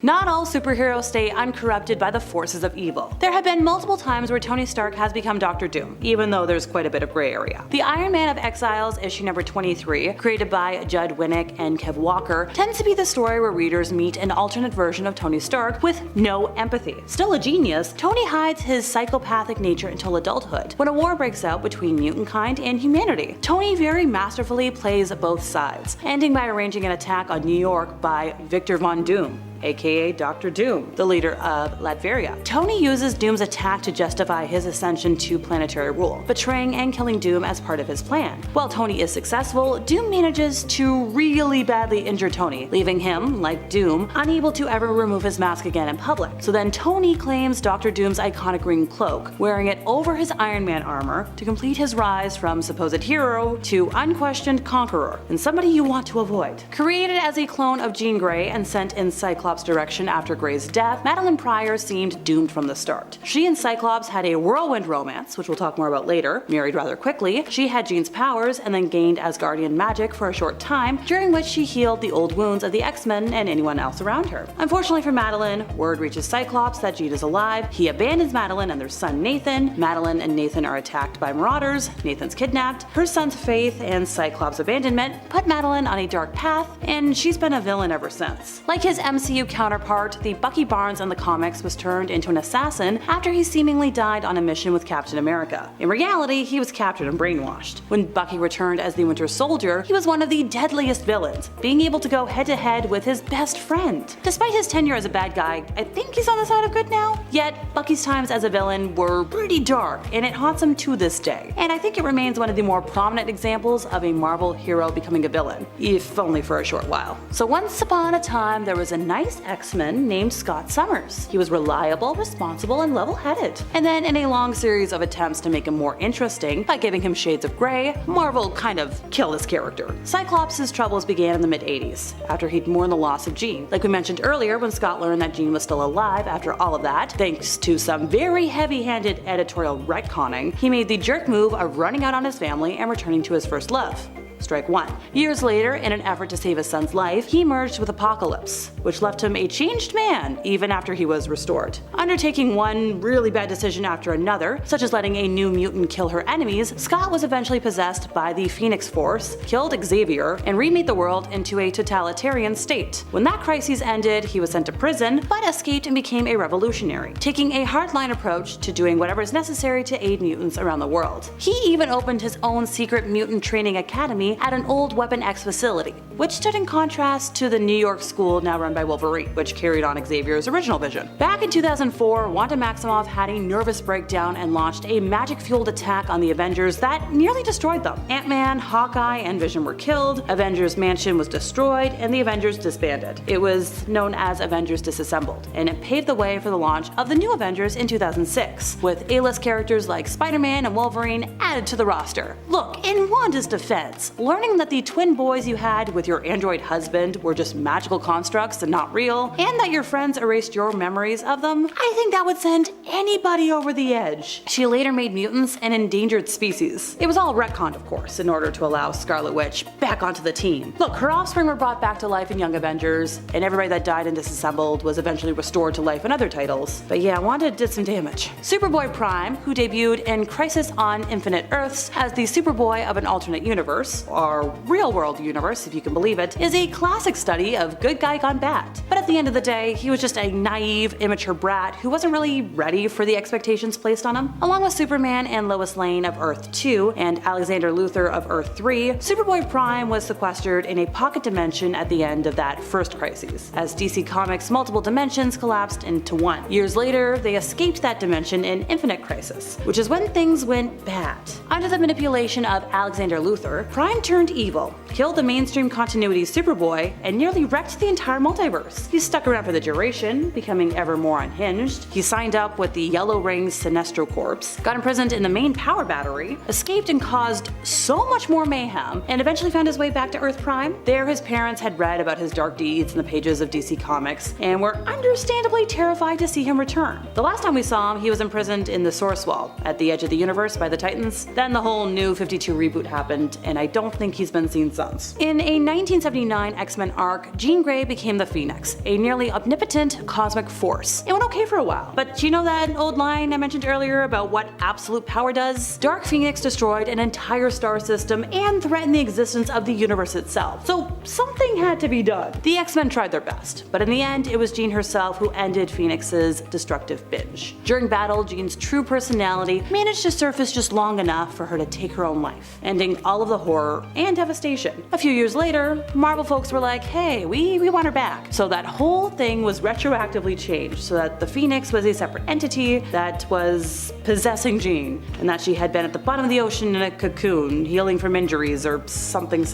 Not all superheroes stay uncorrupted by the forces of evil. There have been multiple times where Tony Stark has become Dr. Doom, even though there's quite a bit of gray area. The Iron Man of Exiles issue number 23, created by Judd Winnick and Kev Walker, tends to be the story where readers meet an alternate version of Tony Stark with no empathy. Still a genius, Tony hides his psychopathic nature until adulthood, when a war breaks out between mutant kind and humanity. Tony very masterfully plays both sides, ending by arranging an attack on New York by Victor Von Doom, aka Dr. Doom, the leader of Latveria. Tony uses Doom's attack to justify his ascension to planetary rule, betraying and killing Doom as part of his plan. While Tony is successful, Doom manages to really badly injure Tony, leaving him, like Doom, unable to ever remove his mask again in public. So then Tony claims Dr. Doom's iconic green cloak, wearing it over his Iron Man armor to complete his rise from supposed hero to unquestioned conqueror, and somebody you want to avoid. Created as a clone of Jean Grey and sent in Cyclops' direction after Grey's death, Madeline Pryor seemed doomed from the start. She and Cyclops had a whirlwind romance, which we'll talk more about later, married rather quickly. She had Jean's powers and then gained Asgardian magic for a short time, during which she healed the old wounds of the X-Men and anyone else around her. Unfortunately for Madeline, word reaches Cyclops that Jean is alive. He abandons Madeline and their son Nathan. Madeline and Nathan are attacked by marauders. Nathan's kidnapped. Her son's faith and Cyclops' abandonment put Madeline on a dark path, and she's been a villain ever since. Like his MCU counterpart, the Bucky Barnes in the comics was turned into an assassin after he seemingly died on a mission with Captain America. In reality, he was captured and brainwashed. When Bucky returned as the Winter Soldier, he was one of the deadliest villains, being able to go head-to-head with his best friend. Despite his tenure as a bad guy, I think he's on the side of good now. Yet, Bucky's times as a villain were pretty dark, and it haunts him to this day. And I think it remains one of the more prominent examples of a Marvel hero becoming a villain, if only for a short while. So once upon a time, there was a nice X-Men named Scott Summers. He was reliable, responsible, and level-headed. And then in a long series of attempts to make him more interesting by giving him shades of gray, Marvel kind of killed his character. Cyclops' troubles began in the mid-80s, after he'd mourned the loss of Jean. Like we mentioned earlier, when Scott learned that Jean was still alive after all of that, thanks to some very heavy-handed editorial retconning, he made the jerk move of running out on his family and returning to his first love. Strike one. Years later, in an effort to save his son's life, he merged with Apocalypse, which left him a changed man even after he was restored. Undertaking one really bad decision after another, such as letting a new mutant kill her enemies, Scott was eventually possessed by the Phoenix Force, killed Xavier, and remade the world into a totalitarian state. When that crisis ended, he was sent to prison, but escaped and became a revolutionary, taking a hardline approach to doing whatever is necessary to aid mutants around the world. He even opened his own secret mutant training academy at an old Weapon X facility, which stood in contrast to the New York school now run by Wolverine, which carried on Xavier's original vision. Back in 2004, Wanda Maximoff had a nervous breakdown and launched a magic-fueled attack on the Avengers that nearly destroyed them. Ant-Man, Hawkeye, and Vision were killed, Avengers Mansion was destroyed, and the Avengers disbanded. It was known as Avengers Disassembled, and it paved the way for the launch of the new Avengers in 2006, with A-list characters like Spider-Man and Wolverine added to the roster. Look, in Wanda's defense, learning that the twin boys you had with your android husband were just magical constructs and not real, and that your friends erased your memories of them, I think that would send anybody over the edge. She later made mutants an endangered species. It was all retconned, of course, in order to allow Scarlet Witch back onto the team. Look, her offspring were brought back to life in Young Avengers, and everybody that died and disassembled was eventually restored to life in other titles. But yeah, Wanda did some damage. Superboy Prime, who debuted in Crisis on Infinite Earths as the Superboy of an alternate universe, our real-world universe if you can believe it, is a classic study of good guy gone bad. But at the end of the day, he was just a naive, immature brat who wasn't really ready for the expectations placed on him. Along with Superman and Lois Lane of Earth 2 and Alexander Luthor of Earth 3, Superboy Prime was sequestered in a pocket dimension at the end of that first crisis, as DC Comics' multiple dimensions collapsed into one. Years later, they escaped that dimension in Infinite Crisis, which is when things went bad. Under the manipulation of Alexander Luthor, Prime turned evil, killed the mainstream continuity Superboy, and nearly wrecked the entire multiverse. He stuck around for the duration, becoming ever more unhinged. He signed up with the Yellow Ring's Sinestro Corps, got imprisoned in the main power battery, escaped and caused so much more mayhem, and eventually found his way back to Earth Prime. There his parents had read about his dark deeds in the pages of DC Comics, and were understandably terrified to see him return. The last time we saw him, he was imprisoned in the Source Wall, at the edge of the universe by the Titans. Then the whole New 52 reboot happened, and I don't don't think he's been seen since. In a 1979 X-Men arc, Jean Grey became the Phoenix, a nearly omnipotent cosmic force. It went okay for a while, but you know that old line I mentioned earlier about what absolute power does? Dark Phoenix destroyed an entire star system and threatened the existence of the universe itself, so something had to be done. The X-Men tried their best, but in the end it was Jean herself who ended Phoenix's destructive binge. During battle, Jean's true personality managed to surface just long enough for her to take her own life, ending all of the horror and devastation. A few years later, Marvel folks were like, hey, we want her back. So that whole thing was retroactively changed so that the Phoenix was a separate entity that was possessing Jean, and that she had been at the bottom of the ocean in a cocoon, healing from injuries or something.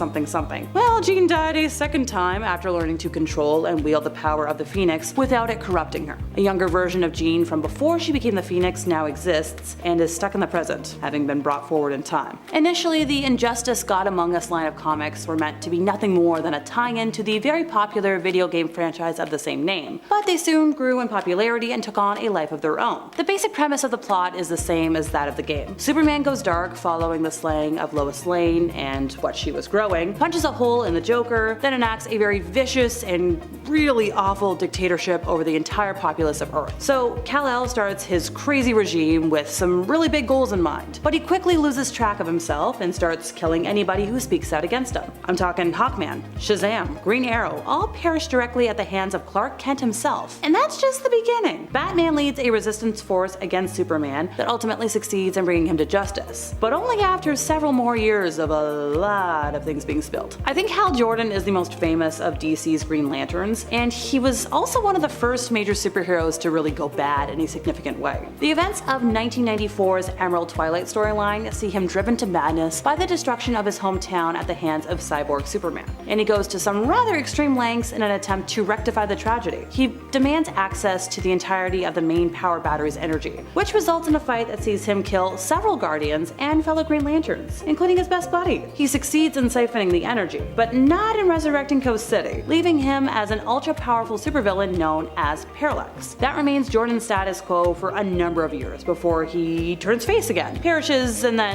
Well, Jean died a second time after learning to control and wield the power of the Phoenix without it corrupting her. A younger version of Jean from before she became the Phoenix now exists and is stuck in the present, having been brought forward in time. Initially, the Injustice God Among Us line of comics were meant to be nothing more than a tie-in to the very popular video game franchise of the same name, but they soon grew in popularity and took on a life of their own. The basic premise of the plot is the same as that of the game. Superman goes dark following the slaying of Lois Lane and what she was growing, punches a hole in the Joker, then enacts a very vicious and really awful dictatorship over the entire populace of Earth. So Kal-El starts his crazy regime with some really big goals in mind, but he quickly loses track of himself and starts killing anybody who speaks out against him. I'm talking Hawkman, Shazam, Green Arrow, all perish directly at the hands of Clark Kent himself. And that's just the beginning. Batman leads a resistance force against Superman that ultimately succeeds in bringing him to justice, but only after several more years of a lot of things being spilled. I think Hal Jordan is the most famous of DC's Green Lanterns, and he was also one of the first major superheroes to really go bad in a significant way. The events of 1994's Emerald Twilight storyline see him driven to madness by the destruction of his hometown at the hands of cyborg Superman, and he goes to some rather extreme lengths in an attempt to rectify the tragedy. He demands access to the entirety of the main power battery's energy, which results in a fight that sees him kill several Guardians and fellow Green Lanterns, including his best buddy. He succeeds in siphoning the energy, but not in resurrecting Coast City, leaving him as an ultra-powerful supervillain known as Parallax. That remains Jordan's status quo for a number of years before he turns face again, perishes, and then,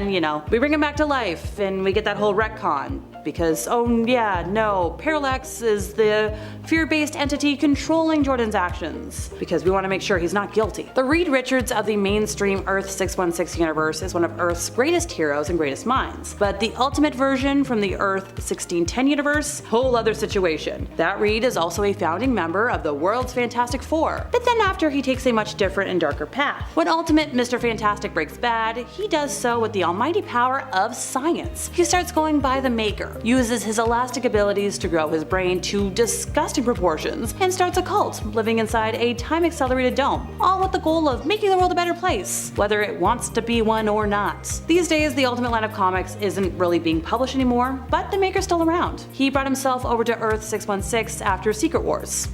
we bring him back to life and we get that whole retcon. Because, oh yeah, no, Parallax is the fear-based entity controlling Jordan's actions, because we want to make sure he's not guilty. The Reed Richards of the mainstream Earth 616 universe is one of Earth's greatest heroes and greatest minds, but the ultimate version from the Earth 1610 universe, whole other situation. That Reed is also a founding member of the world's Fantastic Four, but then after he takes a much different and darker path. When Ultimate Mr. Fantastic breaks bad, he does so with the almighty power of science. He starts going by the Maker, uses his elastic abilities to grow his brain to disgusting proportions, and starts a cult living inside a time-accelerated dome, all with the goal of making the world a better place, whether it wants to be one or not. These days, the Ultimate line of comics isn't really being published anymore, but the Maker's still around. He brought himself over to Earth 616 after Secret Wars.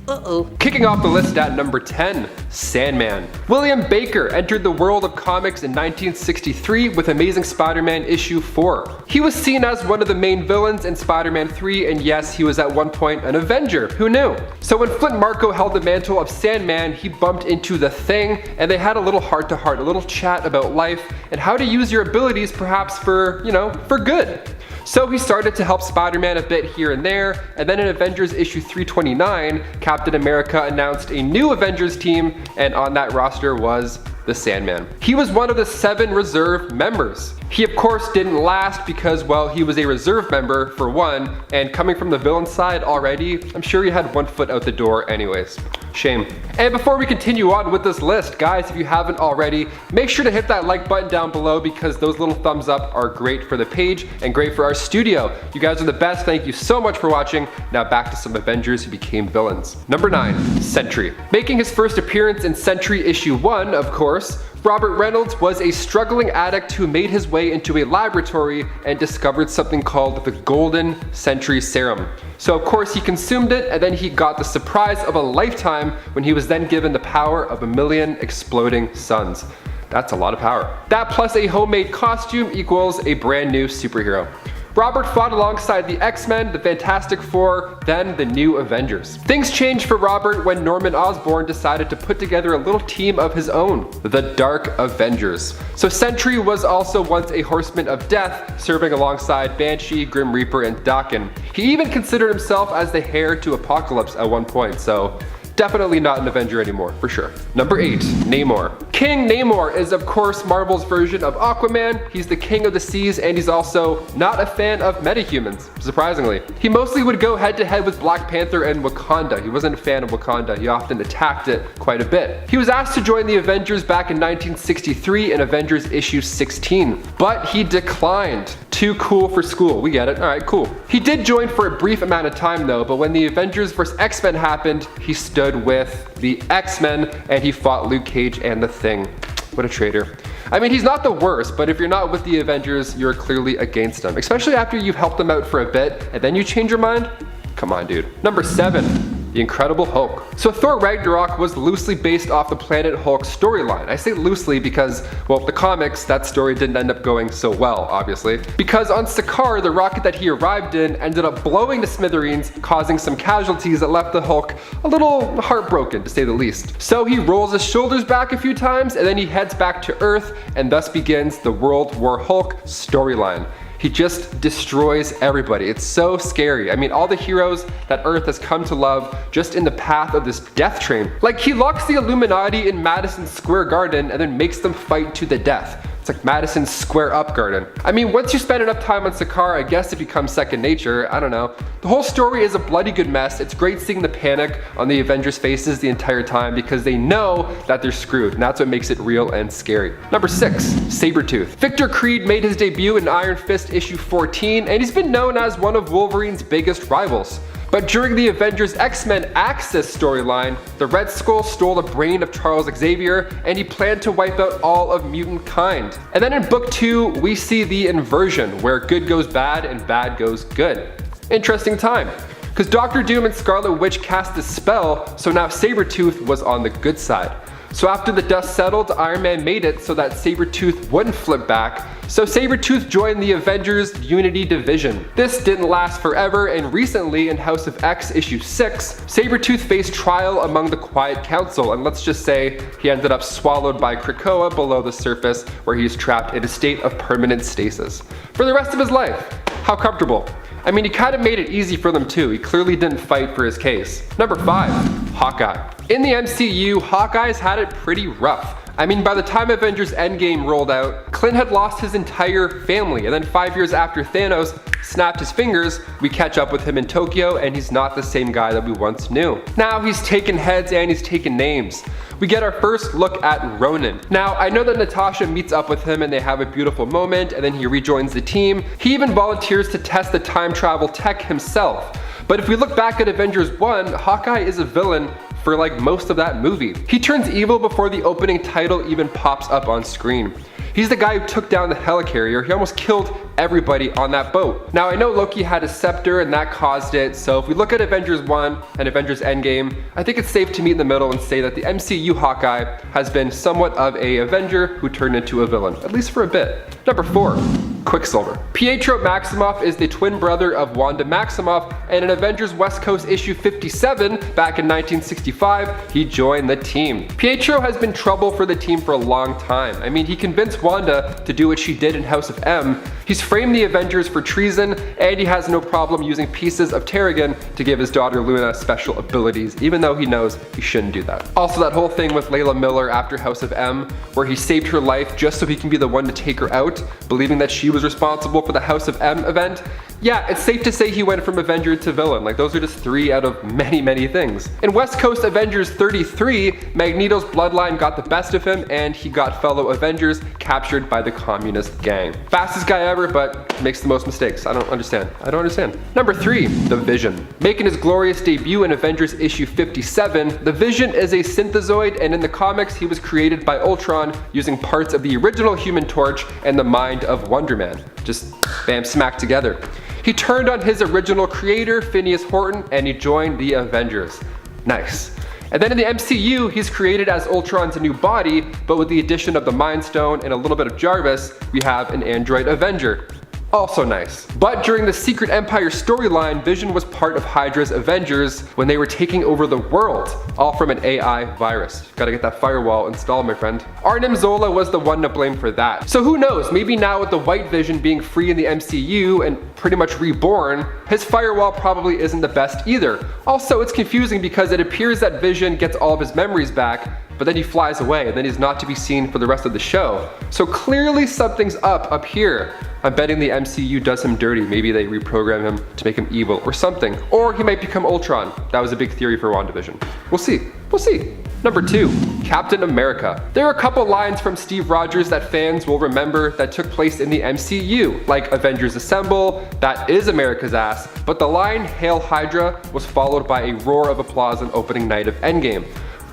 Kicking off the list at number 10, Sandman. William Baker entered the world of comics in 1963 with Amazing Spider-Man issue 4. He was seen as one of the main villains in Spider-Man 3, and yes, he was at one point an Avenger. Who knew? So when Flint Marko held the mantle of Sandman, he bumped into the Thing, and they had a little heart-to-heart, a little chat about life and how to use your abilities perhaps for, for good. So he started to help Spider-Man a bit here and there, and then in Avengers issue 329, Captain America announced a new Avengers team, and on that roster was the Sandman. He was one of the 7 reserve members. He of course didn't last because, well, he was a reserve member for one, and coming from the villain side already, I'm sure he had one foot out the door anyways. Shame. And before we continue on with this list, guys, if you haven't already, make sure to hit that like button down below because those little thumbs up are great for the page and great for our studio. You guys are the best. Thank you so much for watching. Now back to some Avengers who became villains. Number 9, Sentry. Making his first appearance in Sentry issue 1, of course, Robert Reynolds was a struggling addict who made his way into a laboratory and discovered something called the Golden Sentry Serum. So of course he consumed it, and then he got the surprise of a lifetime when he was then given the power of 1,000,000 exploding suns. That's a lot of power. That plus a homemade costume equals a brand new superhero. Robert fought alongside the X-Men, the Fantastic Four, then the New Avengers. Things changed for Robert when Norman Osborn decided to put together a little team of his own, the Dark Avengers. So Sentry was also once a Horseman of Death, serving alongside Banshee, Grim Reaper, and Daken. He even considered himself as the heir to Apocalypse at one point, so definitely not an Avenger anymore, for sure. Number 8, Namor. King Namor is of course Marvel's version of Aquaman. He's the king of the seas, and he's also not a fan of metahumans, surprisingly. He mostly would go head to head with Black Panther and Wakanda. He wasn't a fan of Wakanda. He often attacked it quite a bit. He was asked to join the Avengers back in 1963 in Avengers issue 16, but he declined. Too cool for school. We get it. All right, cool. He did join for a brief amount of time though, but when the Avengers vs. X-Men happened, he stood with the X-Men and he fought Luke Cage and the Thing. What a traitor. I mean, he's not the worst, but if you're not with the Avengers, you're clearly against them, especially after you've helped them out for a bit and then you change your mind. Come on, dude. Number 7. The Incredible Hulk. So Thor Ragnarok was loosely based off the Planet Hulk storyline. I say loosely because, well, the comics, that story didn't end up going so well, obviously. Because on Sakaar, the rocket that he arrived in ended up blowing to smithereens, causing some casualties that left the Hulk a little heartbroken, to say the least. So he rolls his shoulders back a few times, and then he heads back to Earth, and thus begins the World War Hulk storyline. He just destroys everybody. It's so scary. I mean, all the heroes that Earth has come to love just in the path of this death train. Like, he locks the Illuminati in Madison Square Garden and then makes them fight to the death. It's like Madison Square Up Garden. I mean, once you spend enough time on Sakaar, I guess it becomes second nature. I don't know. The whole story is a bloody good mess. It's great seeing the panic on the Avengers' faces the entire time because they know that they're screwed, and that's what makes it real and scary. Number 6, Sabretooth. Victor Creed made his debut in Iron Fist issue 14, and he's been known as one of Wolverine's biggest rivals. But during the Avengers X-Men Axis storyline, the Red Skull stole the brain of Charles Xavier, and he planned to wipe out all of mutant kind. And then in book 2, we see the inversion, where good goes bad and bad goes good. Interesting time, because Dr. Doom and Scarlet Witch cast a spell, so now Sabretooth was on the good side. So after the dust settled, Iron Man made it so that Sabretooth wouldn't flip back, so Sabretooth joined the Avengers Unity Division. This didn't last forever, and recently in House of X issue 6, Sabretooth faced trial among the Quiet Council, and let's just say he ended up swallowed by Krakoa below the surface, where he's trapped in a state of permanent stasis for the rest of his life. How comfortable. I mean, he kind of made it easy for them too. He clearly didn't fight for his case. Number 5, Hawkeye. In the MCU, Hawkeye's had it pretty rough. I mean, by the time Avengers Endgame rolled out, Clint had lost his entire family, and then 5 years after Thanos snapped his fingers, we catch up with him in Tokyo, and he's not the same guy that we once knew. Now he's taken heads and he's taken names. We get our first look at Ronan. Now, I know that Natasha meets up with him and they have a beautiful moment, and then he rejoins the team. He even volunteers to test the time travel tech himself. But if we look back at Avengers 1, Hawkeye is a villain for like most of that movie. He turns evil before the opening title even pops up on screen. He's the guy who took down the helicarrier. He almost killed everybody on that boat. Now, I know Loki had a scepter and that caused it, so if we look at Avengers 1 and Avengers Endgame, I think it's safe to meet in the middle and say that the MCU Hawkeye has been somewhat of a Avenger who turned into a villain, at least for a bit. Number 4, Quicksilver. Pietro Maximoff is the twin brother of Wanda Maximoff, and in Avengers West Coast issue 57 back in 1965, he joined the team. Pietro has been trouble for the team for a long time. I mean, he convinced Wanda to do what she did in House of M. He's framed the Avengers for treason, and he has no problem using pieces of Terrigen to give his daughter Luna special abilities, even though he knows he shouldn't do that. Also, that whole thing with Layla Miller after House of M, where he saved her life just so he can be the one to take her out, believing that she was responsible for the House of M event. Yeah, it's safe to say he went from Avenger to villain. Like, those are just 3 out of many, many things. In West Coast Avengers 33, Magneto's bloodline got the best of him, and he got fellow Avengers captured by the communist gang. Fastest guy ever, but makes the most mistakes. I don't understand. Number 3, The Vision. Making his glorious debut in Avengers issue 57, The Vision is a synthezoid, and in the comics, he was created by Ultron using parts of the original Human Torch and the mind of Wonder Man. Just bam, smack together. He turned on his original creator, Phineas Horton, and he joined the Avengers. Nice. And then in the MCU, he's created as Ultron's new body, but with the addition of the Mind Stone and a little bit of Jarvis, we have an android Avenger. also nice. But during the Secret Empire storyline, Vision was part of Hydra's Avengers when they were taking over the world, all from an AI virus. Gotta get that firewall installed, my friend. Arnim Zola was the one to blame for that. So who knows, maybe now with the White Vision being free in the MCU and pretty much reborn, his firewall probably isn't the best either. Also, it's confusing because it appears that Vision gets all of his memories back, but then he flies away and then he's not to be seen for the rest of the show. So clearly something's up here. I'm betting the MCU does him dirty. Maybe they reprogram him to make him evil or something. Or he might become Ultron. That was a big theory for WandaVision. We'll see. We'll see. Number 2, Captain America. There are a couple lines from Steve Rogers that fans will remember that took place in the MCU, like Avengers Assemble, that is America's ass, but the line Hail Hydra was followed by a roar of applause on opening night of Endgame.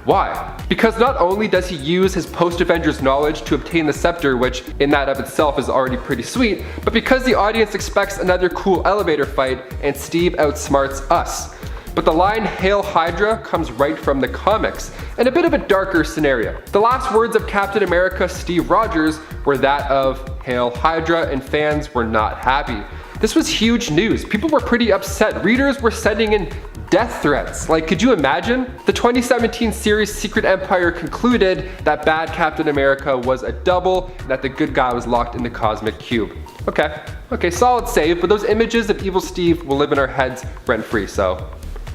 Why? Because not only does he use his post-Avengers knowledge to obtain the scepter, which in that of itself is already pretty sweet, but because the audience expects another cool elevator fight and Steve outsmarts us. But the line Hail Hydra comes right from the comics, in a bit of a darker scenario. The last words of Captain America Steve Rogers were that of Hail Hydra, and fans were not happy. This was huge news. People were pretty upset. Readers were sending in death threats. Like, could you imagine? The 2017 series Secret Empire concluded that bad Captain America was a double and that the good guy was locked in the cosmic cube. Okay, solid save, but those images of evil Steve will live in our heads rent-free, so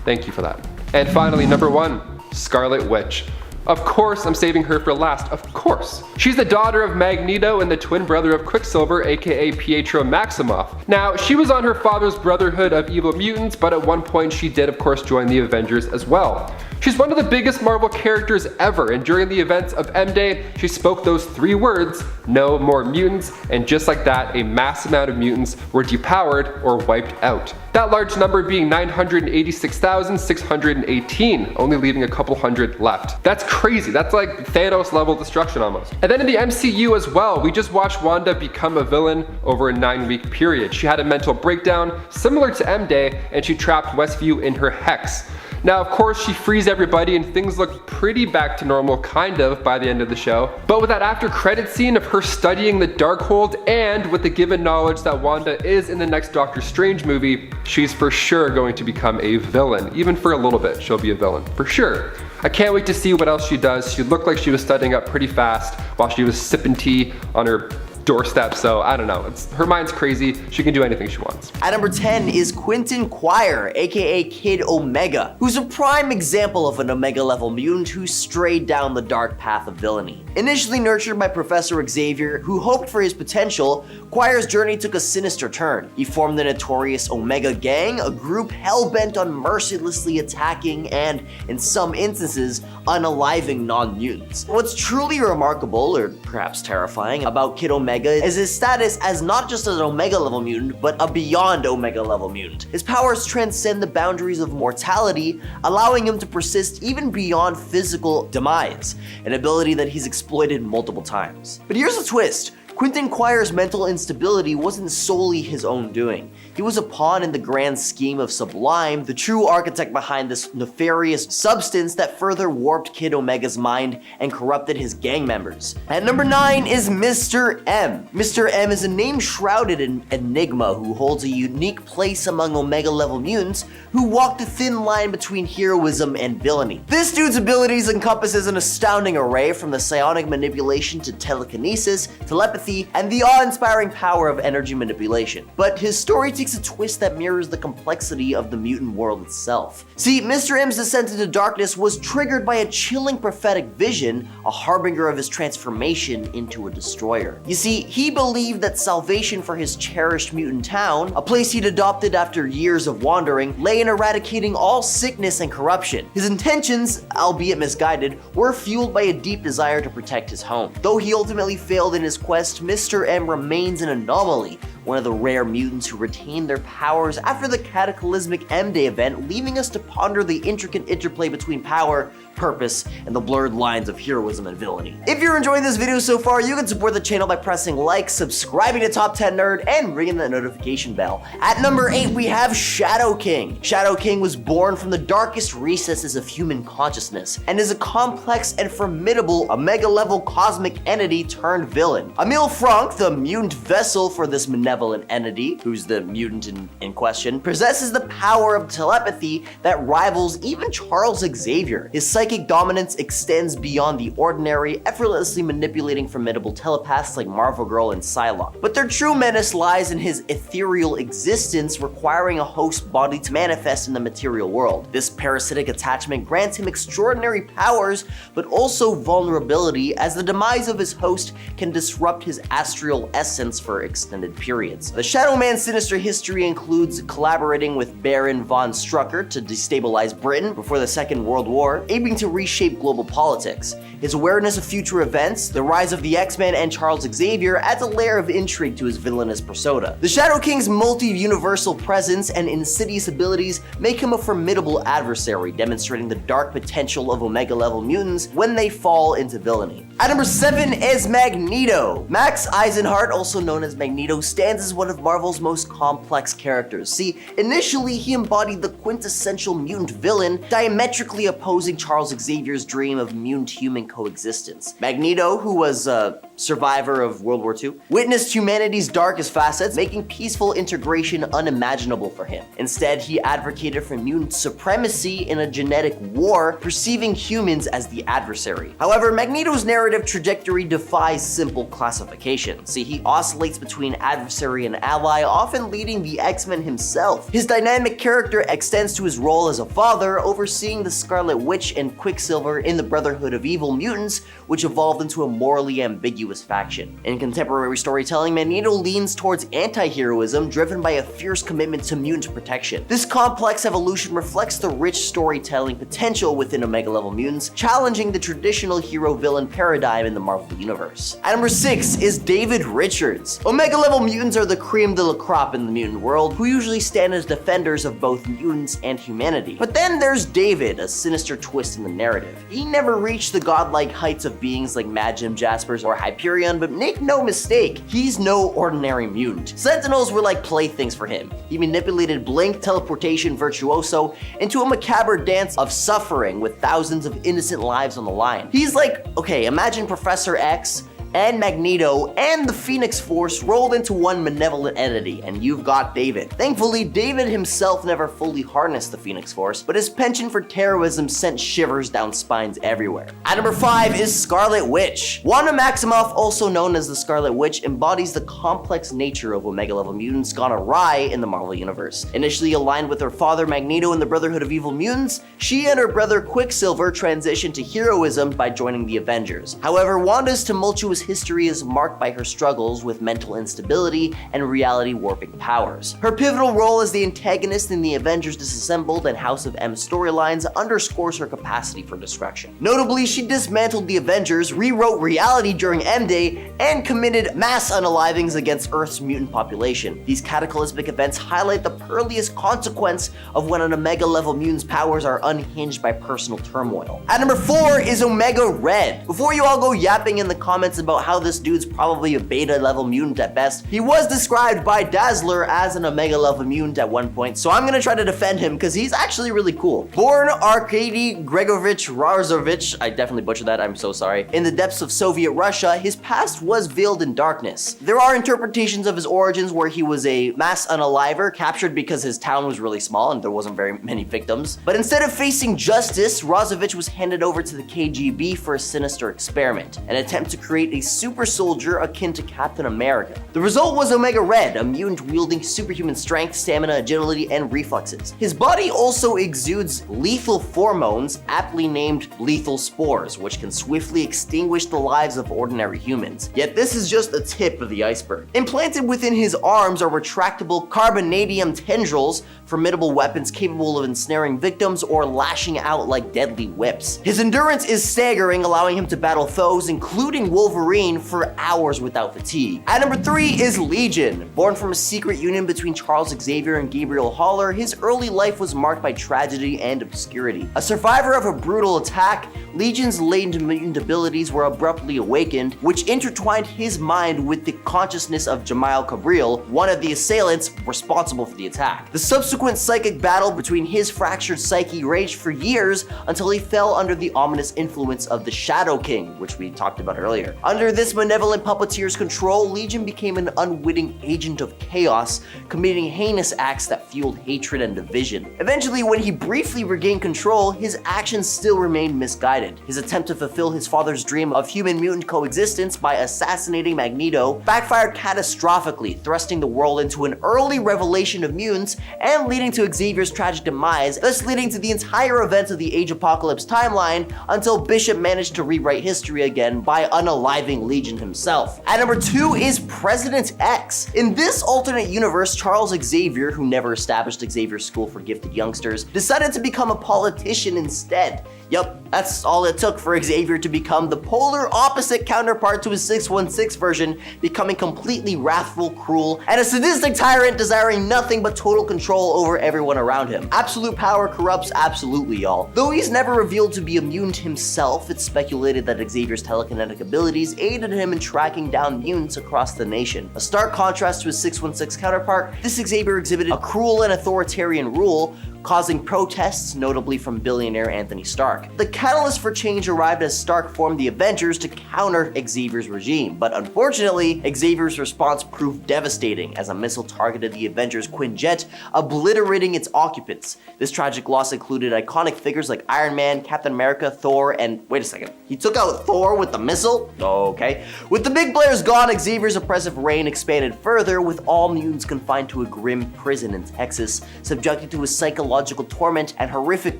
thank you for that. And finally, number 1, Scarlet Witch. Of course, I'm saving her for last, of course. She's the daughter of Magneto and the twin brother of Quicksilver, aka Pietro Maximoff. Now, she was on her father's Brotherhood of Evil Mutants, but at one point she did of course join the Avengers as well. She's one of the biggest Marvel characters ever, and during the events of M-Day, she spoke those 3 words, no more mutants, and just like that, a mass amount of mutants were depowered or wiped out. That large number being 986,618, only leaving a couple hundred left. That's crazy, that's like Thanos level destruction almost. And then in the MCU as well, we just watched Wanda become a villain over a 9-week period. She had a mental breakdown similar to M-Day, and she trapped Westview in her hex. Now, of course, she frees everybody and things look pretty back to normal, kind of, by the end of the show. But with that after credit scene of her studying the Darkhold, and with the given knowledge that Wanda is in the next Doctor Strange movie, she's for sure going to become a villain. Even for a little bit, she'll be a villain, for sure. I can't wait to see what else she does. She looked like she was studying up pretty fast while she was sipping tea on her doorstep, so I don't know. Her mind's crazy. She can do anything she wants. At number 10 is Quentin Quire, aka Kid Omega, who's a prime example of an Omega level mutant who strayed down the dark path of villainy. Initially nurtured by Professor Xavier, who hoped for his potential, Quire's journey took a sinister turn. He formed the notorious Omega Gang, a group hell-bent on mercilessly attacking and, in some instances, unaliving non-mutants. What's truly remarkable, or perhaps terrifying, about Kid Omega is his status as not just an Omega level mutant, but a beyond Omega level mutant. His powers transcend the boundaries of mortality, allowing him to persist even beyond physical demise, an ability that he's exploited multiple times. But here's the twist. Quentin Quire's mental instability wasn't solely his own doing. He was a pawn in the grand scheme of Sublime, the true architect behind this nefarious substance that further warped Kid Omega's mind and corrupted his gang members. At number 9 is Mr. M. Mr. M is a name shrouded in enigma who holds a unique place among Omega level mutants who walk the thin line between heroism and villainy. This dude's abilities encompasses an astounding array from the psionic manipulation to telekinesis, telepathy, and the awe-inspiring power of energy manipulation. But his story takes a twist that mirrors the complexity of the mutant world itself. See, Mr. M's descent into darkness was triggered by a chilling prophetic vision, a harbinger of his transformation into a destroyer. You see, he believed that salvation for his cherished mutant town, a place he'd adopted after years of wandering, lay in eradicating all sickness and corruption. His intentions, albeit misguided, were fueled by a deep desire to protect his home. Though he ultimately failed in his quest, Mr. M remains an anomaly, one of the rare mutants who retain their powers after the cataclysmic M-Day event, leaving us to ponder the intricate interplay between power, purpose, and the blurred lines of heroism and villainy. If you're enjoying this video so far, you can support the channel by pressing like, subscribing to Top 10 Nerd, and ringing the notification bell. At number 8, we have Shadow King. Shadow King was born from the darkest recesses of human consciousness and is a complex and formidable Omega-level cosmic entity turned villain. Emil Frank, the mutant vessel for this malevolent entity, who's the mutant in question, possesses the power of telepathy that rivals even Charles Xavier. His psychic dominance extends beyond the ordinary, effortlessly manipulating formidable telepaths like Marvel Girl and Psylocke. But their true menace lies in his ethereal existence, requiring a host body to manifest in the material world. This parasitic attachment grants him extraordinary powers, but also vulnerability, as the demise of his host can disrupt his astral essence for extended periods. The Shadow Man's sinister history includes collaborating with Baron von Strucker to destabilize Britain before the Second World War, aiming to reshape global politics. His awareness of future events, the rise of the X-Men, and Charles Xavier adds a layer of intrigue to his villainous persona. The Shadow King's multi-universal presence and insidious abilities make him a formidable adversary, demonstrating the dark potential of Omega-level mutants when they fall into villainy. At number 7 is Magneto. Max Eisenhardt, also known as Magneto, stands as one of Marvel's most complex characters. See, initially he embodied the quintessential mutant villain, diametrically opposing Charles Xavier's dream of mutant-human coexistence. Magneto, who was a survivor of World War II, witnessed humanity's darkest facets, making peaceful integration unimaginable for him. Instead, he advocated for mutant supremacy in a genetic war, perceiving humans as the adversary. However, Magneto's narrative trajectory defies simple classification. See, he oscillates between adversary and ally, often leading the X-Men himself. His dynamic character extends to his role as a father, overseeing the Scarlet Witch and Quicksilver in the Brotherhood of Evil Mutants, which evolved into a morally ambiguous faction. In contemporary storytelling, Magneto leans towards anti-heroism, driven by a fierce commitment to mutant protection. This complex evolution reflects the rich storytelling potential within Omega-level mutants, challenging the traditional hero-villain paradigm in the Marvel Universe. At number 6 is David Richards. Omega-level mutants are the cream de la crop in the mutant world, who usually stand as defenders of both mutants and humanity. But then there's David, a sinister twist in the narrative. He never reached the godlike heights of beings like Mad Jim Jaspers or Hyperion, but make no mistake, he's no ordinary mutant. Sentinels were like playthings for him. He manipulated Blink, teleportation virtuoso, into a macabre dance of suffering with thousands of innocent lives on the line. He's like, okay, imagine Professor X and Magneto and the Phoenix Force rolled into one malevolent entity, and you've got David. Thankfully, David himself never fully harnessed the Phoenix Force, but his penchant for terrorism sent shivers down spines everywhere. At number 5 is Scarlet Witch. Wanda Maximoff, also known as the Scarlet Witch, embodies the complex nature of Omega-level mutants gone awry in the Marvel Universe. Initially aligned with her father Magneto in the Brotherhood of Evil Mutants, she and her brother Quicksilver transitioned to heroism by joining the Avengers. However, Wanda's tumultuous history is marked by her struggles with mental instability and reality warping powers. Her pivotal role as the antagonist in the Avengers Disassembled and House of M storylines underscores her capacity for destruction. Notably, she dismantled the Avengers, rewrote reality during M-Day, and committed mass unalivings against Earth's mutant population. These cataclysmic events highlight the pearliest consequence of when an Omega-level mutant's powers are unhinged by personal turmoil. At number 4 is Omega Red. Before you all go yapping in the comments about how this dude's probably a beta-level mutant at best, he was described by Dazzler as an Omega-level mutant at one point, so I'm gonna try to defend him because he's actually really cool. Born Arkady Gregorovich Razovich, I definitely butchered that, I'm so sorry, in the depths of Soviet Russia, his past was veiled in darkness. There are interpretations of his origins where he was a mass unaliver, captured because his town was really small and there wasn't very many victims. But instead of facing justice, Razovich was handed over to the KGB for a sinister experiment, an attempt to create a super soldier akin to Captain America. The result was Omega Red, a mutant wielding superhuman strength, stamina, agility, and reflexes. His body also exudes lethal pheromones, aptly named lethal spores, which can swiftly extinguish the lives of ordinary humans. Yet this is just the tip of the iceberg. Implanted within his arms are retractable carbonadium tendrils, formidable weapons capable of ensnaring victims or lashing out like deadly whips. His endurance is staggering, allowing him to battle foes, including Wolverine, for hours without fatigue. At number 3 is Legion. Born from a secret union between Charles Xavier and Gabriel Haller, his early life was marked by tragedy and obscurity. A survivor of a brutal attack, Legion's latent mutant abilities were abruptly awakened, which intertwined his mind with the consciousness of Jamiel Cabril, one of the assailants responsible for the attack. The subsequent psychic battle between his fractured psyche raged for years until he fell under the ominous influence of the Shadow King, which we talked about earlier. Under this malevolent puppeteer's control, Legion became an unwitting agent of chaos, committing heinous acts that fueled hatred and division. Eventually, when he briefly regained control, his actions still remained misguided. His attempt to fulfill his father's dream of human-mutant coexistence by assassinating Magneto backfired catastrophically, thrusting the world into an early revelation of mutants and leading to Xavier's tragic demise, thus leading to the entire events of the Age Apocalypse timeline until Bishop managed to rewrite history again by unaliving Legion himself. At number 2 is President X. In this alternate universe, Charles Xavier, who never established Xavier's School for Gifted Youngsters, decided to become a politician instead. Yup, that's all it took for Xavier to become the polar opposite counterpart to his 616 version, becoming completely wrathful, cruel, and a sadistic tyrant desiring nothing but total control over everyone around him. Absolute power corrupts absolutely, y'all. Though he's never revealed to be a mutant himself, it's speculated that Xavier's telekinetic abilities aided him in tracking down mutants across the nation. A stark contrast to his 616 counterpart, this Xavier exhibited a cruel and authoritarian rule, causing protests, notably from billionaire Anthony Stark. The catalyst for change arrived as Stark formed the Avengers to counter Xavier's regime, but unfortunately, Xavier's response proved devastating as a missile targeted the Avengers' Quinjet, obliterating its occupants. This tragic loss included iconic figures like Iron Man, Captain America, Thor, and wait a second, he took out Thor with the missile? Okay. With the big players gone, Xavier's oppressive reign expanded further, with all mutants confined to a grim prison in Texas, subjected to a psychological torment and horrific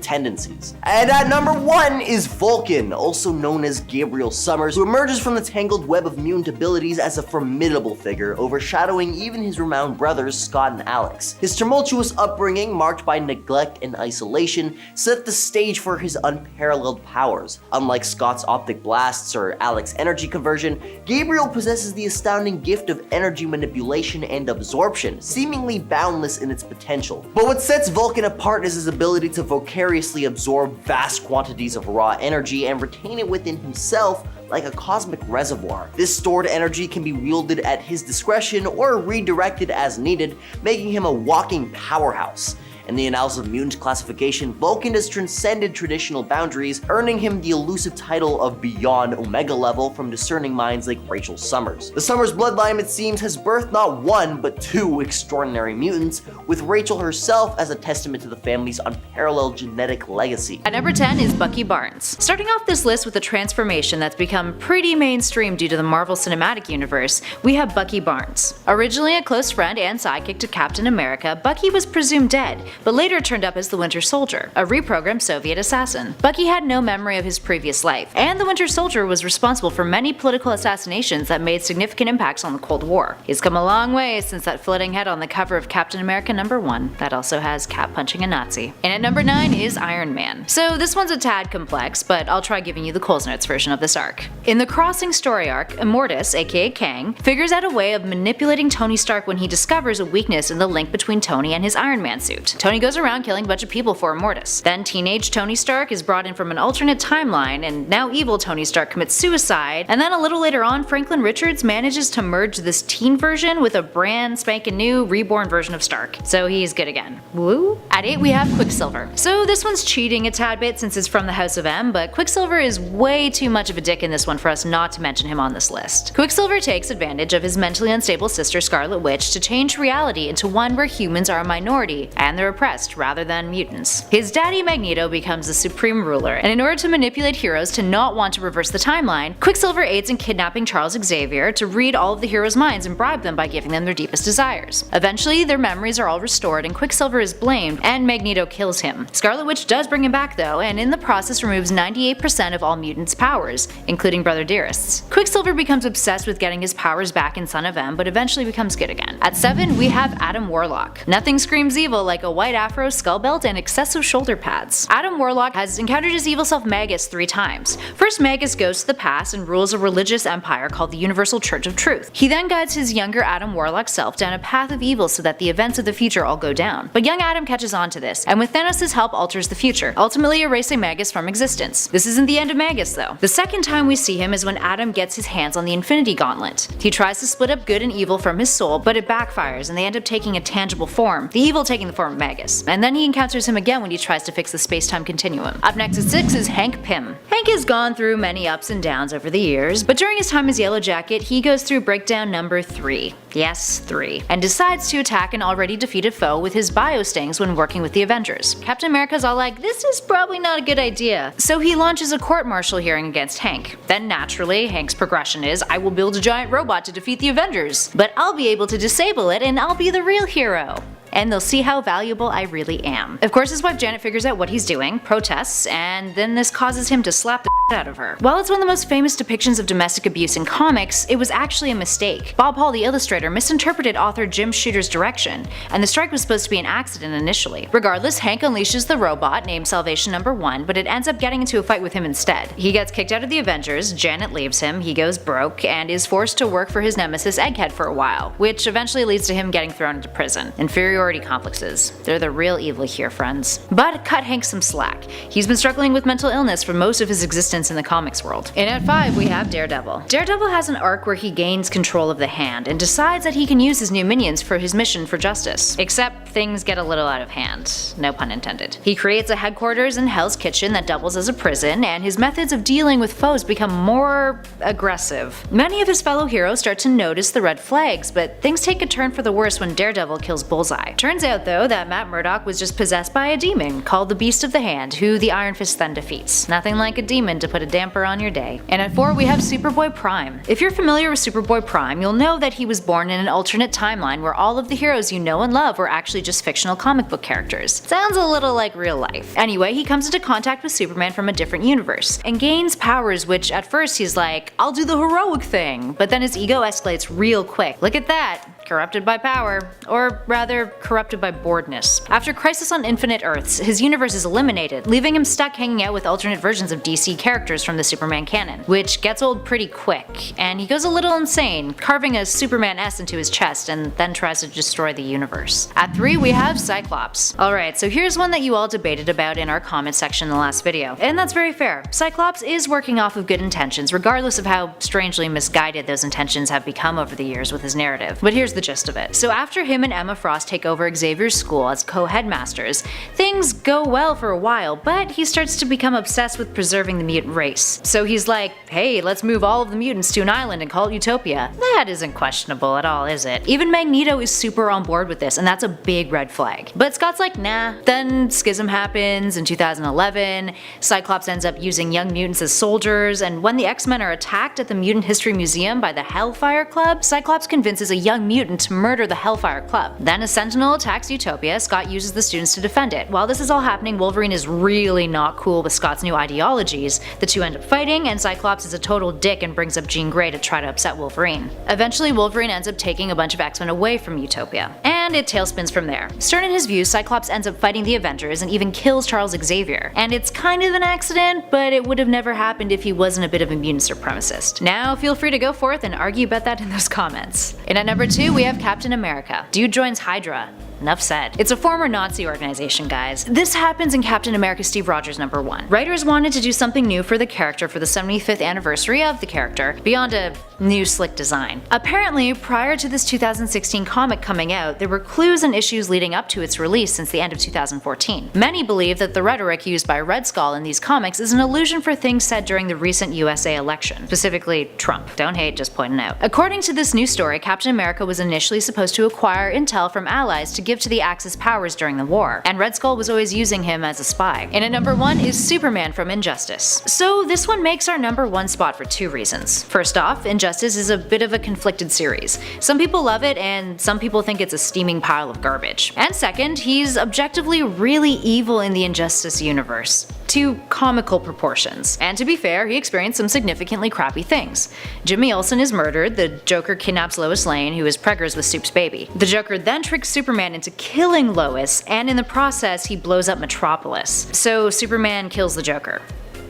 tendencies. And at number 1 is Vulcan, also known as Gabriel Summers, who emerges from the tangled web of mutant abilities as a formidable figure, overshadowing even his renowned brothers Scott and Alex. His tumultuous upbringing, marked by neglect and isolation, set the stage for his unparalleled powers. Unlike Scott's optic blasts or Alex's energy conversion, Gabriel possesses the astounding gift of energy manipulation and absorption, seemingly boundless in its potential. But what sets Vulcan apart is his ability to vicariously absorb vast quantities of raw energy and retain it within himself like a cosmic reservoir. This stored energy can be wielded at his discretion or redirected as needed, making him a walking powerhouse. In the annals of mutant classification, Vulcan has transcended traditional boundaries, earning him the elusive title of Beyond Omega Level from discerning minds like Rachel Summers. The Summers bloodline, it seems, has birthed not one, but 2 extraordinary mutants, with Rachel herself as a testament to the family's unparalleled genetic legacy. At number 10 is Bucky Barnes. Starting off this list with a transformation that's become pretty mainstream due to the Marvel Cinematic Universe, we have Bucky Barnes. Originally a close friend and sidekick to Captain America, Bucky was presumed dead, but later turned up as the Winter Soldier, a reprogrammed Soviet assassin. Bucky had no memory of his previous life, and the Winter Soldier was responsible for many political assassinations that made significant impacts on the Cold War. He's come a long way since that floating head on the cover of Captain America #1 that also has Cap punching a Nazi. And at number 9 is Iron Man. So this one's a tad complex, but I'll try giving you the Coles Notes version of this arc. In the Crossing story arc, Immortus, aka Kang, figures out a way of manipulating Tony Stark when he discovers a weakness in the link between Tony and his Iron Man suit. Tony goes around killing a bunch of people for Immortus. Then teenage Tony Stark is brought in from an alternate timeline, and now evil Tony Stark commits suicide, and then a little later on, Franklin Richards manages to merge this teen version with a brand spanking new reborn version of Stark. So he's good again. Woo? At 8 we have Quicksilver. So this one's cheating a tad bit since it's from the House of M, but Quicksilver is way too much of a dick in this one for us not to mention him on this list. Quicksilver takes advantage of his mentally unstable sister Scarlet Witch to change reality into one where humans are a minority and they're oppressed rather than mutants. His daddy Magneto becomes the supreme ruler, and in order to manipulate heroes to not want to reverse the timeline, Quicksilver aids in kidnapping Charles Xavier to read all of the heroes' minds and bribe them by giving them their deepest desires. Eventually, their memories are all restored and Quicksilver is blamed, and Magneto kills him. Scarlet Witch does bring him back though, and in the process removes 98% of all mutants' powers, including Brother Dearest's. Quicksilver becomes obsessed with getting his powers back in Son of M, but eventually becomes good again. At 7, we have Adam Warlock. Nothing screams evil like a white afro, skull belt, and excessive shoulder pads. Adam Warlock has encountered his evil self Magus 3 times. First, Magus goes to the past and rules a religious empire called the Universal Church of Truth. He then guides his younger Adam Warlock self down a path of evil so that the events of the future all go down. But young Adam catches on to this, and with Thanos' help alters the future, ultimately erasing Magus from existence. This isn't the end of Magus though. The second time we see him is when Adam gets his hands on the Infinity Gauntlet. He tries to split up good and evil from his soul, but it backfires and they end up taking a tangible form, the evil taking the form of Magus. And then he encounters him again when he tries to fix the space-time continuum. Up next at 6 is Hank Pym. Hank has gone through many ups and downs over the years, but during his time as Yellow Jacket, he goes through breakdown number 3. Yes, 3. And decides to attack an already defeated foe with his biostings when working with the Avengers. Captain America's all like, this is probably not a good idea. So he launches a court-martial hearing against Hank. Then naturally, Hank's progression is, I will build a giant robot to defeat the Avengers, but I'll be able to disable it and I'll be the real hero. And they'll see how valuable I really am. Of course, his wife Janet figures out what he's doing, protests, and then this causes him to slap the out of her. While it's one of the most famous depictions of domestic abuse in comics, it was actually a mistake. Bob Hall, the illustrator, misinterpreted author Jim Shooter's direction, and the strike was supposed to be an accident initially. Regardless, Hank unleashes the robot, named Salvation Number 1, but it ends up getting into a fight with him instead. He gets kicked out of the Avengers, Janet leaves him, he goes broke, and is forced to work for his nemesis Egghead for a while, which eventually leads to him getting thrown into prison. Inferiority complexes. They're the real evil here, friends. But cut Hank some slack. He's been struggling with mental illness for most of his existence in the comics world. And at 5 we have Daredevil. Daredevil has an arc where he gains control of the Hand and decides that he can use his new minions for his mission for justice. Except things get a little out of hand. No pun intended. He creates a headquarters in Hell's Kitchen that doubles as a prison, and his methods of dealing with foes become more aggressive. Many of his fellow heroes start to notice the red flags, but things take a turn for the worse when Daredevil kills Bullseye. Turns out though that Matt Murdock was just possessed by a demon called the Beast of the Hand, who the Iron Fist then defeats. Nothing like a demon to put a damper on your day. And at 4 we have Superboy Prime. If you're familiar with Superboy Prime, you'll know that he was born in an alternate timeline where all of the heroes you know and love were actually just fictional comic book characters. Sounds a little like real life. Anyway, he comes into contact with Superman from a different universe, and gains powers which at first he's like, I'll do the heroic thing, but then his ego escalates real quick. Look at that. Corrupted by power, or rather, corrupted by boredness. After Crisis on Infinite Earths, his universe is eliminated, leaving him stuck hanging out with alternate versions of DC characters from the Superman canon, which gets old pretty quick, and he goes a little insane, carving a Superman S into his chest and then tries to destroy the universe. At 3 we have Cyclops. Alright, so here's one that you all debated about in our comment section in the last video, and that's very fair. Cyclops is working off of good intentions, regardless of how strangely misguided those intentions have become over the years with his narrative. But here's the gist of it. So after him and Emma Frost take over Xavier's school as co-headmasters, things go well for a while, but he starts to become obsessed with preserving the mutant race. So he's like, hey, let's move all of the mutants to an island and call it Utopia. That isn't questionable at all, is it? Even Magneto is super on board with this, and that's a big red flag. But Scott's like, nah. Then Schism happens in 2011, Cyclops ends up using young mutants as soldiers, and when the X-Men are attacked at the Mutant History Museum by the Hellfire Club, Cyclops convinces a young mutant to murder the Hellfire Club. Then a Sentinel attacks Utopia, Scott uses the students to defend it. While this is all happening, Wolverine is really not cool with Scott's new ideologies. The two end up fighting, and Cyclops is a total dick and brings up Jean Grey to try to upset Wolverine. Eventually, Wolverine ends up taking a bunch of X-Men away from Utopia, and it tailspins from there. Stern in his views, Cyclops ends up fighting the Avengers and even kills Charles Xavier. And it's kind of an accident, but it would have never happened if he wasn't a bit of a mutant supremacist. Now feel free to go forth and argue about that in those comments. And at number 2 we have Captain America. Dude joins Hydra. Enough said. It's a former Nazi organization, guys. This happens in Captain America Steve Rogers number 1. Writers wanted to do something new for the character for the 75th anniversary of the character, beyond a new slick design. Apparently, prior to this 2016 comic coming out, there were clues and issues leading up to its release since the end of 2014. Many believe that the rhetoric used by Red Skull in these comics is an allusion for things said during the recent USA election, specifically Trump. Don't hate, just pointing out. According to this new story, Captain America was initially supposed to acquire intel from allies to give to the Axis powers during the war, and Red Skull was always using him as a spy. And at number 1 is Superman from Injustice. So this one makes our number 1 spot for 2 reasons. First off, Injustice is a bit of a conflicted series. Some people love it, and some people think it's a steaming pile of garbage. And second, he's objectively really evil in the Injustice universe. to comical proportions. And to be fair, he experienced some significantly crappy things. Jimmy Olsen is murdered, the Joker kidnaps Lois Lane, who is preggers with Soup's baby. The Joker then tricks Superman into killing Lois, and in the process he blows up Metropolis. So Superman kills the Joker.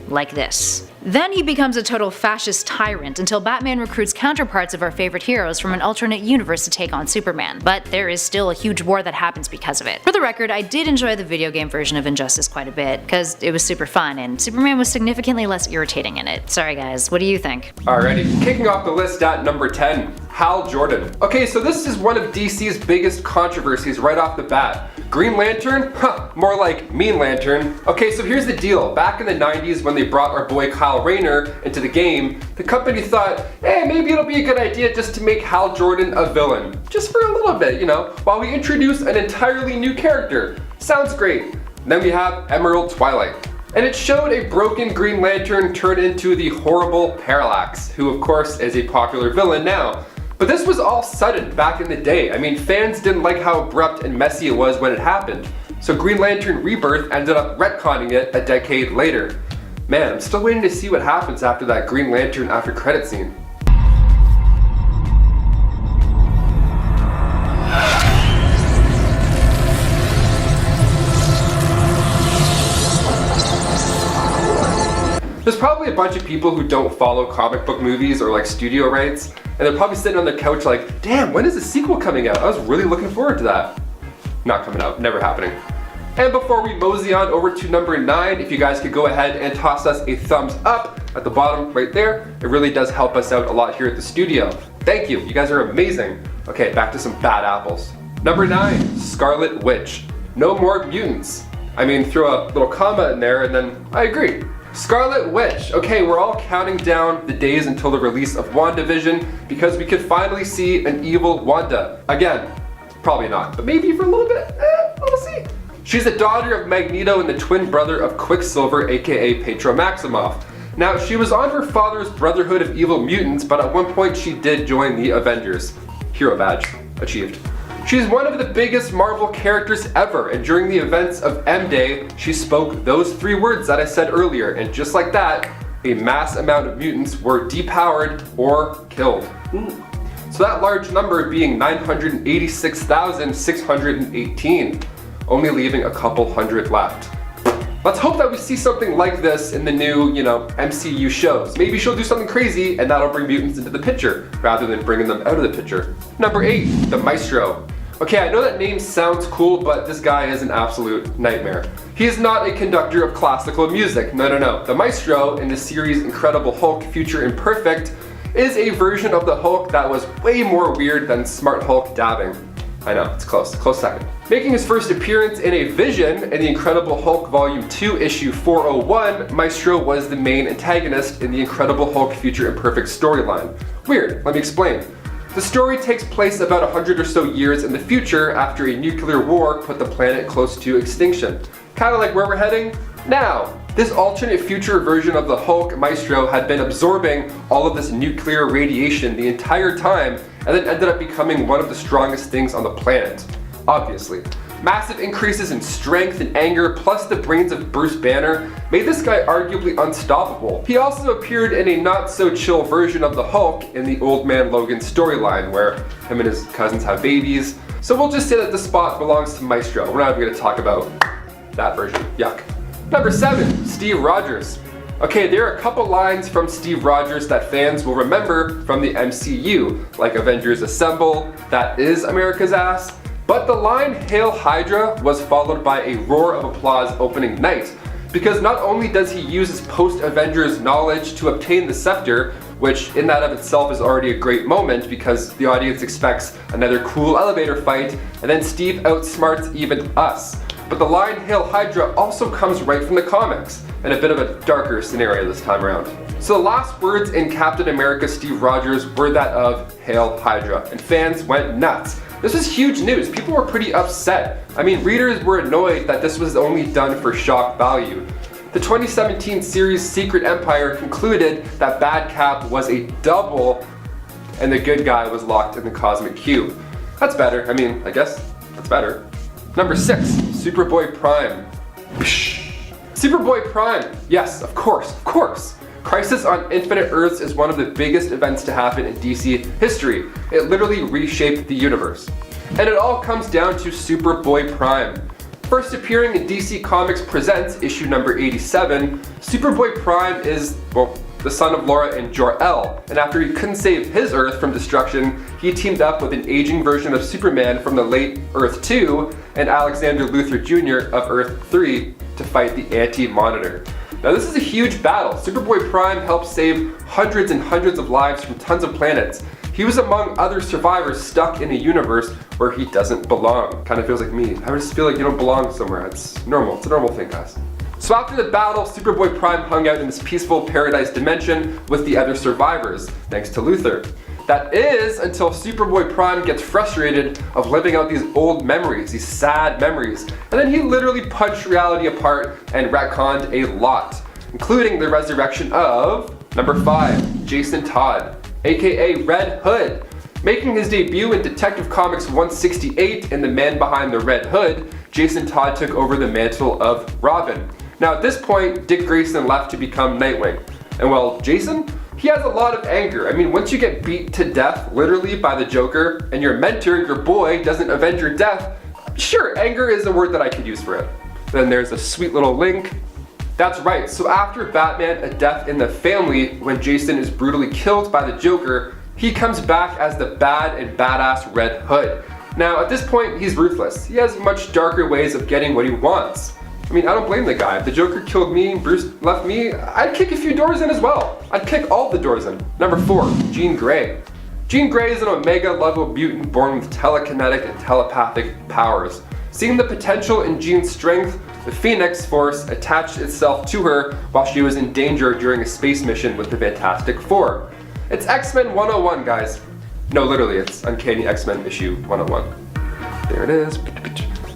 Like this. Then he becomes a total fascist tyrant until Batman recruits counterparts of our favorite heroes from an alternate universe to take on Superman, but there is still a huge war that happens because of it. For the record, I did enjoy the video game version of Injustice quite a bit, because it was super fun and Superman was significantly less irritating in it. Sorry guys, what do you think? Alrighty, kicking off the list at number 10, Hal Jordan. Okay, so this is one of DC's biggest controversies right off the bat. Green Lantern? Huh, more like Mean Lantern. Okay, so here's the deal. Back in the 90s when they brought our boy Kyle Rayner into the game, the company thought, hey, maybe it'll be a good idea just to make Hal Jordan a villain. Just for a little bit, you know, while we introduce an entirely new character. Sounds great. And then we have Emerald Twilight. And it showed a broken Green Lantern turned into the horrible Parallax, who of course is a popular villain now. But this was all sudden back in the day. I mean, fans didn't like how abrupt and messy it was when it happened. So Green Lantern Rebirth ended up retconning it a decade later. Man, I'm still waiting to see what happens after that Green Lantern after credit scene. There's probably a bunch of people who don't follow comic book movies or like studio rights, and they're probably sitting on their couch like, damn, when is the sequel coming out? I was really looking forward to that. Not coming out, never happening. And before we mosey on over to number 9, if you guys could go ahead and toss us a thumbs up at the bottom right there, it really does help us out a lot here at the studio. Thank you, you guys are amazing. Okay, back to some bad apples. Number 9, Scarlet Witch. No more mutants. I mean, throw a little comma in there and then I agree. Scarlet Witch. Okay, we're all counting down the days until the release of WandaVision because we could finally see an evil Wanda. Again, probably not, but maybe for a little bit, we'll see. She's the daughter of Magneto and the twin brother of Quicksilver, aka Petro Maximoff. Now, she was on her father's Brotherhood of Evil Mutants, but at one point she did join the Avengers. Hero badge, achieved. She's one of the biggest Marvel characters ever, and during the events of M-Day, she spoke those 3 words that I said earlier, and just like that, a mass amount of mutants were depowered or killed. So that large number being 986,618, only leaving a couple hundred left. Let's hope that we see something like this in the new, MCU shows. Maybe she'll do something crazy and that'll bring mutants into the picture, rather than bringing them out of the picture. Number 8, the Maestro. Okay, I know that name sounds cool, but this guy is an absolute nightmare. He is not a conductor of classical music, no. The Maestro in the series Incredible Hulk Future Imperfect is a version of the Hulk that was way more weird than Smart Hulk dabbing. I know, it's close second. Making his first appearance in a vision in the Incredible Hulk Volume 2 issue 401, Maestro was the main antagonist in the Incredible Hulk Future Imperfect storyline. Weird, let me explain. The story takes place about 100 or so years in the future after a nuclear war put the planet close to extinction. Kinda like where we're heading now. This alternate future version of the Hulk Maestro had been absorbing all of this nuclear radiation the entire time and then ended up becoming one of the strongest things on the planet. Obviously. Massive increases in strength and anger plus the brains of Bruce Banner made this guy arguably unstoppable. He also appeared in a not so chill version of the Hulk in the Old Man Logan storyline where him and his cousins have babies. So we'll just say that the spot belongs to Maestro. We're not even going to talk about that version. Yuck. Number 7, Steve Rogers. Okay, there are a couple lines from Steve Rogers that fans will remember from the MCU, like Avengers Assemble, that is America's ass. But the line Hail Hydra was followed by a roar of applause opening night, because not only does he use his post-Avengers knowledge to obtain the scepter, which in that of itself is already a great moment because the audience expects another cool elevator fight, and then Steve outsmarts even us. But the line Hail Hydra also comes right from the comics, in a bit of a darker scenario this time around. So the last words in Captain America Steve Rogers were that of Hail Hydra, and fans went nuts. This was huge news. People were pretty upset. I mean, readers were annoyed that this was only done for shock value. The 2017 series Secret Empire concluded that Bad Cap was a double and the good guy was locked in the Cosmic Cube. That's better. I mean, I guess that's better. Number 6, Superboy Prime. Superboy Prime. Yes, of course. Crisis on Infinite Earths is one of the biggest events to happen in DC history. It literally reshaped the universe. And it all comes down to Superboy Prime. First appearing in DC Comics Presents issue number 87, Superboy Prime is, well, the son of Laura and Jor-El, and after he couldn't save his Earth from destruction, he teamed up with an aging version of Superman from the late Earth 2 and Alexander Luthor Jr. of Earth 3 to fight the Anti-Monitor. Now this is a huge battle. Superboy Prime helped save hundreds and hundreds of lives from tons of planets. He was among other survivors stuck in a universe where he doesn't belong. Kind of feels like me. I just feel like you don't belong somewhere. It's normal. It's a normal thing, guys. So after the battle, Superboy Prime hung out in this peaceful paradise dimension with the other survivors, thanks to Luthor. That is until Superboy Prime gets frustrated of living out these old memories, these sad memories, and then he literally punched reality apart and retconned a lot, including the resurrection of number 5, Jason Todd, aka Red Hood. Making his debut in Detective Comics 168 in The Man Behind the Red Hood, Jason Todd took over the mantle of Robin. Now at this point, Dick Grayson left to become Nightwing. And well, Jason? He has a lot of anger. I mean, once you get beat to death, literally, by the Joker, and your mentor, your boy, doesn't avenge your death, sure, anger is a word that I could use for it. Then there's a sweet little link. That's right, so after Batman, A Death in the Family, when Jason is brutally killed by the Joker, he comes back as the bad and badass Red Hood. Now, at this point, he's ruthless. He has much darker ways of getting what he wants. I mean, I don't blame the guy. If the Joker killed me, Bruce left me, I'd kick a few doors in as well. I'd kick all the doors in. Number 4, Jean Grey. Jean Grey is an Omega level mutant born with telekinetic and telepathic powers. Seeing the potential in Jean's strength, the Phoenix Force attached itself to her while she was in danger during a space mission with the Fantastic Four. It's X-Men 101, guys. No, literally, it's Uncanny X-Men issue 101. There it is.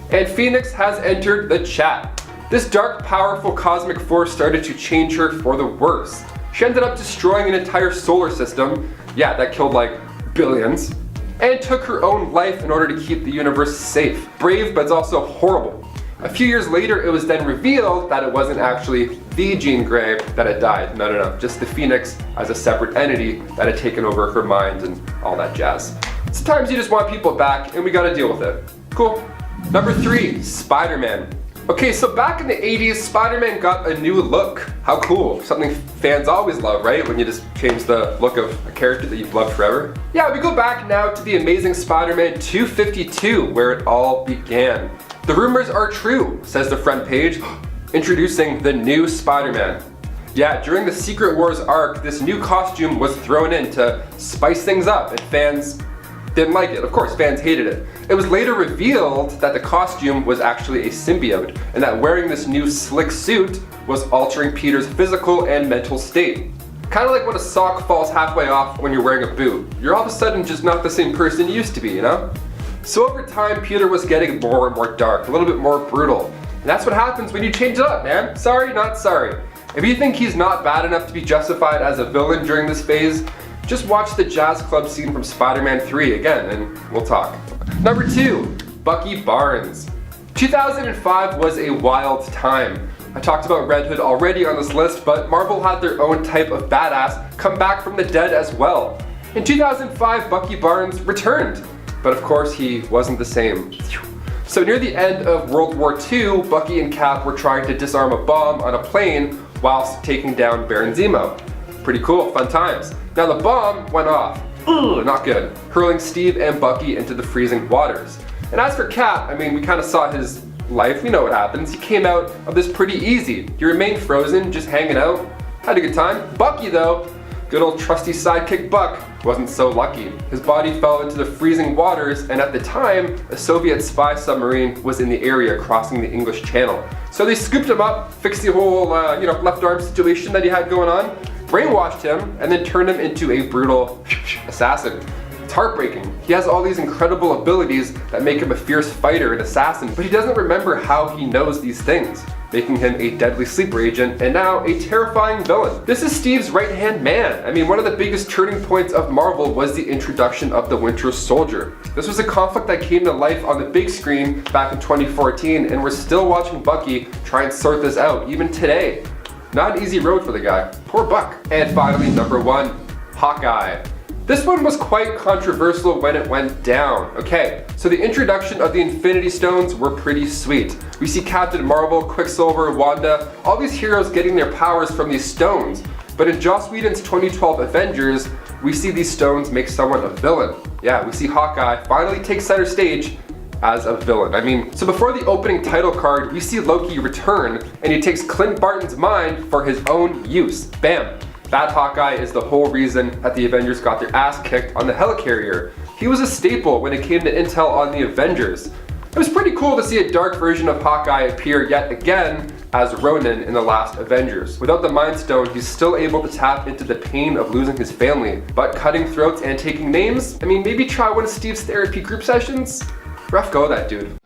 And Phoenix has entered the chat. This dark, powerful cosmic force started to change her for the worse. She ended up destroying an entire solar system, yeah, that killed like billions, and took her own life in order to keep the universe safe. Brave, but it's also horrible. A few years later, it was then revealed that it wasn't actually the Jean Grey that had died. No, just the Phoenix as a separate entity that had taken over her mind and all that jazz. Sometimes you just want people back, and we gotta deal with it. Cool. Number 3, Spider-Man. Okay, so back in the 80s, Spider-Man got a new look. How cool. Something fans always love, right? When you just change the look of a character that you've loved forever. Yeah, we go back now to the Amazing Spider-Man 252, where it all began. The rumors are true, says the front page, introducing the new Spider-Man. Yeah, during the Secret Wars arc, this new costume was thrown in to spice things up, and fans didn't like it. Of course, fans hated it. It was later revealed that the costume was actually a symbiote, and that wearing this new slick suit was altering Peter's physical and mental state. Kind of like when a sock falls halfway off when you're wearing a boot. You're all of a sudden just not the same person you used to be, you know? So over time, Peter was getting more and more dark, a little bit more brutal. And that's what happens when you change it up, man. Sorry, not sorry. If you think he's not bad enough to be justified as a villain during this phase, just watch the jazz club scene from Spider-Man 3 again, and we'll talk. Number 2, Bucky Barnes. 2005 was a wild time. I talked about Red Hood already on this list, but Marvel had their own type of badass come back from the dead as well. In 2005, Bucky Barnes returned, but of course he wasn't the same. So near the end of World War II, Bucky and Cap were trying to disarm a bomb on a plane whilst taking down Baron Zemo. Pretty cool, fun times. Now the bomb went off. Ooh, not good. Hurling Steve and Bucky into the freezing waters. And as for Cap, I mean, we kind of saw his life, we know what happens. He came out of this pretty easy. He remained frozen, just hanging out, had a good time. Bucky though, good old trusty sidekick Buck, wasn't so lucky. His body fell into the freezing waters, and at the time, a Soviet spy submarine was in the area crossing the English Channel. So they scooped him up, fixed the whole left arm situation that he had going on, brainwashed him, and then turned him into a brutal assassin. It's heartbreaking. He has all these incredible abilities that make him a fierce fighter and assassin, but he doesn't remember how he knows these things. making him a deadly sleeper agent and now a terrifying villain. This is Steve's right-hand man. I mean, one of the biggest turning points of Marvel was the introduction of the Winter Soldier. This was a conflict that came to life on the big screen back in 2014, and we're still watching Bucky try and sort this out even today. Not an easy road for the guy. Poor Buck. And finally, number 1, Hawkeye. This one was quite controversial when it went down. Okay, so the introduction of the Infinity Stones were pretty sweet. We see Captain Marvel, Quicksilver, Wanda, all these heroes getting their powers from these stones. But in Joss Whedon's 2012 Avengers, we see these stones make someone a villain. Yeah, we see Hawkeye finally take center stage as a villain. I mean, so before the opening title card, we see Loki return, and he takes Clint Barton's mind for his own use. Bam! That Hawkeye is the whole reason that the Avengers got their ass kicked on the helicarrier. He was a staple when it came to intel on the Avengers. It was pretty cool to see a dark version of Hawkeye appear yet again as Ronin in the last Avengers. Without the Mind Stone, he's still able to tap into the pain of losing his family. But cutting throats and taking names? I mean, maybe try one of Steve's therapy group sessions? Rough go, that dude.